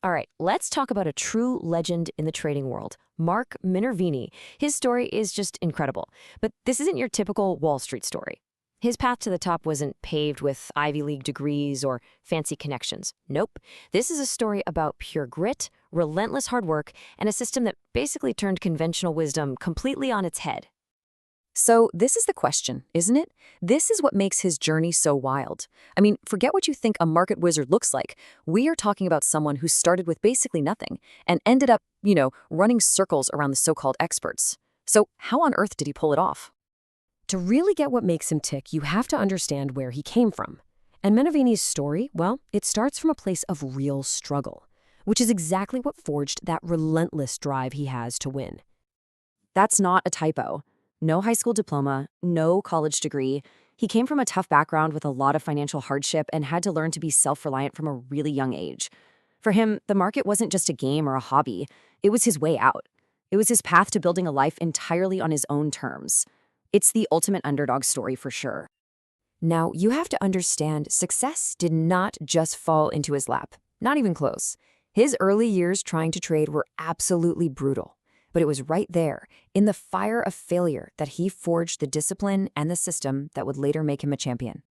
All right, let's talk about a true legend in the trading world, Mark Minervini. His story is just incredible. But this isn't your typical Wall Street story. His path to the top wasn't paved with Ivy League degrees or fancy connections. Nope. This is a story about pure grit, relentless hard work, and a system that basically turned conventional wisdom completely on its head. So this is the question, isn't it? This is what makes his journey so wild. I mean, forget what you think a market wizard looks like. We are talking about someone who started with basically nothing and ended up, running circles around the so-called experts. So how on earth did he pull it off? To really get what makes him tick, you have to understand where he came from. And Minervini's story, well, it starts from a place of real struggle, which is exactly what forged that relentless drive he has to win. That's not a typo. No high school diploma, no college degree. He came from a tough background with a lot of financial hardship and had to learn to be self-reliant from a really young age. For him, the market wasn't just a game or a hobby. It was his way out. It was his path to building a life entirely on his own terms. It's the ultimate underdog story for sure. Now, you have to understand, success did not just fall into his lap. Not even close. His early years trying to trade were absolutely brutal. But it was right there, in the fire of failure, that he forged the discipline and the system that would later make him a champion.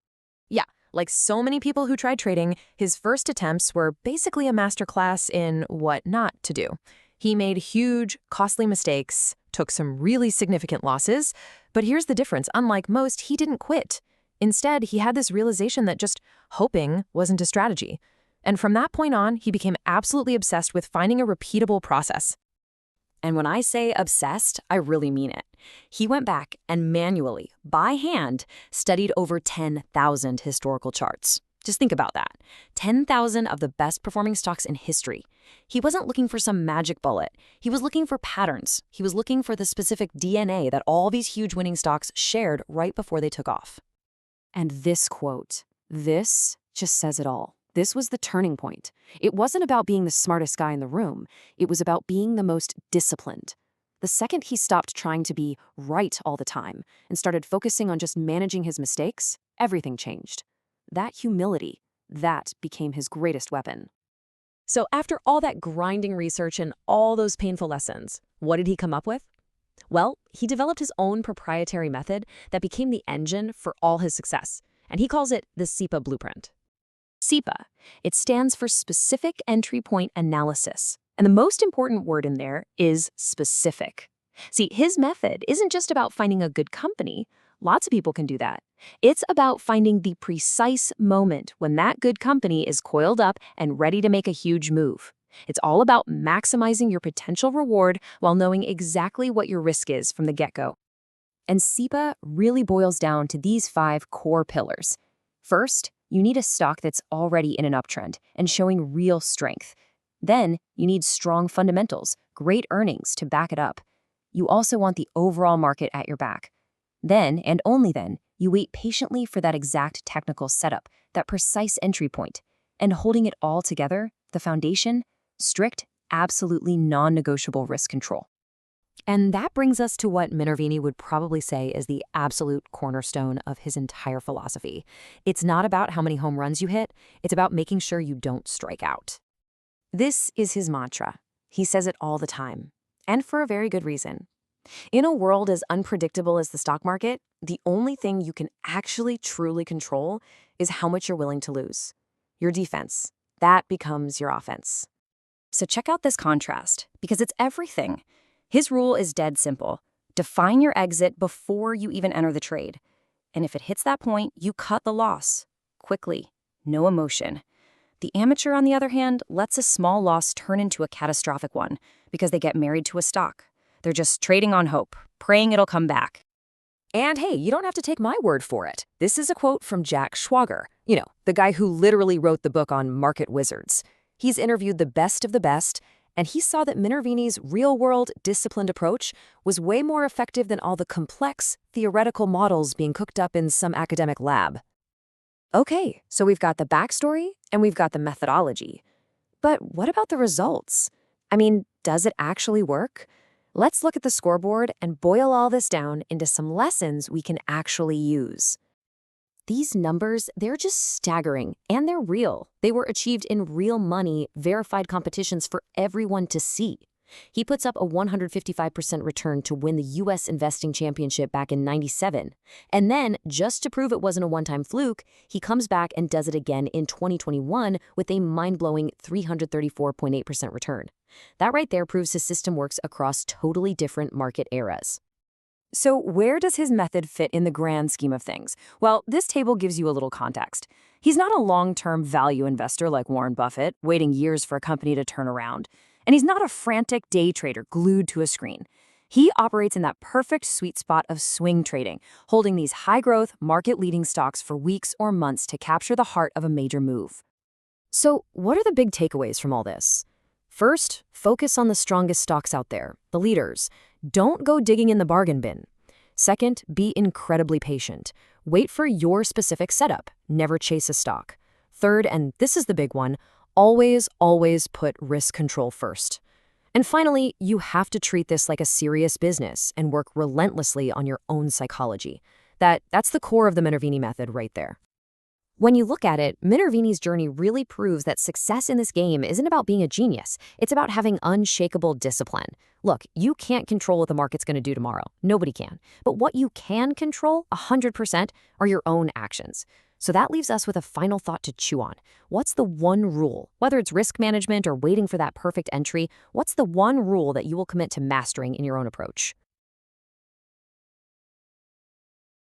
Yeah, like so many people who tried trading, his first attempts were basically a masterclass in what not to do. He made huge, costly mistakes, took some really significant losses, but here's the difference. Unlike most, he didn't quit. Instead, he had this realization that just hoping wasn't a strategy. And from that point on, he became absolutely obsessed with finding a repeatable process. And when I say obsessed, I really mean it. He went back and manually, by hand, studied over 10,000 historical charts. Just think about that. 10,000 of the best performing stocks in history. He wasn't looking for some magic bullet. He was looking for patterns. He was looking for the specific DNA that all these huge winning stocks shared right before they took off. And this quote, this just says it all. This was the turning point. It wasn't about being the smartest guy in the room. It was about being the most disciplined. The second he stopped trying to be right all the time and started focusing on just managing his mistakes, everything changed. That humility, that became his greatest weapon. So after all that grinding research and all those painful lessons, what did he come up with? Well, he developed his own proprietary method that became the engine for all his success, and he calls it the SEPA blueprint. SEPA. It stands for Specific Entry Point Analysis. And the most important word in there is specific. See, his method isn't just about finding a good company. Lots of people can do that. It's about finding the precise moment when that good company is coiled up and ready to make a huge move. It's all about maximizing your potential reward while knowing exactly what your risk is from the get-go. And SEPA really boils down to these 5 core pillars. First, you need a stock that's already in an uptrend and showing real strength. Then, you need strong fundamentals, great earnings to back it up. You also want the overall market at your back. Then, and only then, you wait patiently for that exact technical setup, that precise entry point. And holding it all together, the foundation, strict, absolutely non-negotiable risk control. And that brings us to what Minervini would probably say is the absolute cornerstone of his entire philosophy. It's not about how many home runs you hit, it's about making sure you don't strike out. This is his mantra. He says it all the time, and for a very good reason. In a world as unpredictable as the stock market, the only thing you can actually truly control is how much you're willing to lose. Your defense. That becomes your offense. So check out this contrast, because it's everything. His rule is dead simple. Define your exit before you even enter the trade. And if it hits that point, you cut the loss. Quickly. No emotion. The amateur, on the other hand, lets a small loss turn into a catastrophic one because they get married to a stock. They're just trading on hope, praying it'll come back. And hey, you don't have to take my word for it. This is a quote from Jack Schwager, the guy who literally wrote the book on market wizards. He's interviewed the best of the best, and he saw that Minervini's real-world, disciplined approach was way more effective than all the complex, theoretical models being cooked up in some academic lab. Okay, so we've got the backstory, and we've got the methodology. But what about the results? I mean, does it actually work? Let's look at the scoreboard and boil all this down into some lessons we can actually use. these numbers, they're just staggering, and they're real. They were achieved in real money, verified competitions for everyone to see. He puts up a 155% return to win the U.S. Investing Championship back in '97. And then, just to prove it wasn't a one-time fluke, he comes back and does it again in 2021 with a mind-blowing 334.8% return. That right there proves his system works across totally different market eras. So where does his method fit in the grand scheme of things? Well, this table gives you a little context. He's not a long-term value investor like Warren Buffett, waiting years for a company to turn around. And he's not a frantic day trader glued to a screen. He operates in that perfect sweet spot of swing trading, holding these high-growth, market-leading stocks for weeks or months to capture the heart of a major move. So what are the big takeaways from all this? First, focus on the strongest stocks out there, the leaders. Don't go digging in the bargain bin. Second, be incredibly patient. Wait for your specific setup. Never chase a stock. Third, and this is the big one, always put risk control first. And finally, you have to treat this like a serious business and work relentlessly on your own psychology. That's the core of the Minervini method right there. When you look at it, Minervini's journey really proves that success in this game isn't about being a genius. It's about having unshakable discipline. Look, you can't control what the market's going to do tomorrow. Nobody can. But what you can control, 100%, are your own actions. So that leaves us with a final thought to chew on. What's the one rule? Whether it's risk management or waiting for that perfect entry, what's the one rule that you will commit to mastering in your own approach?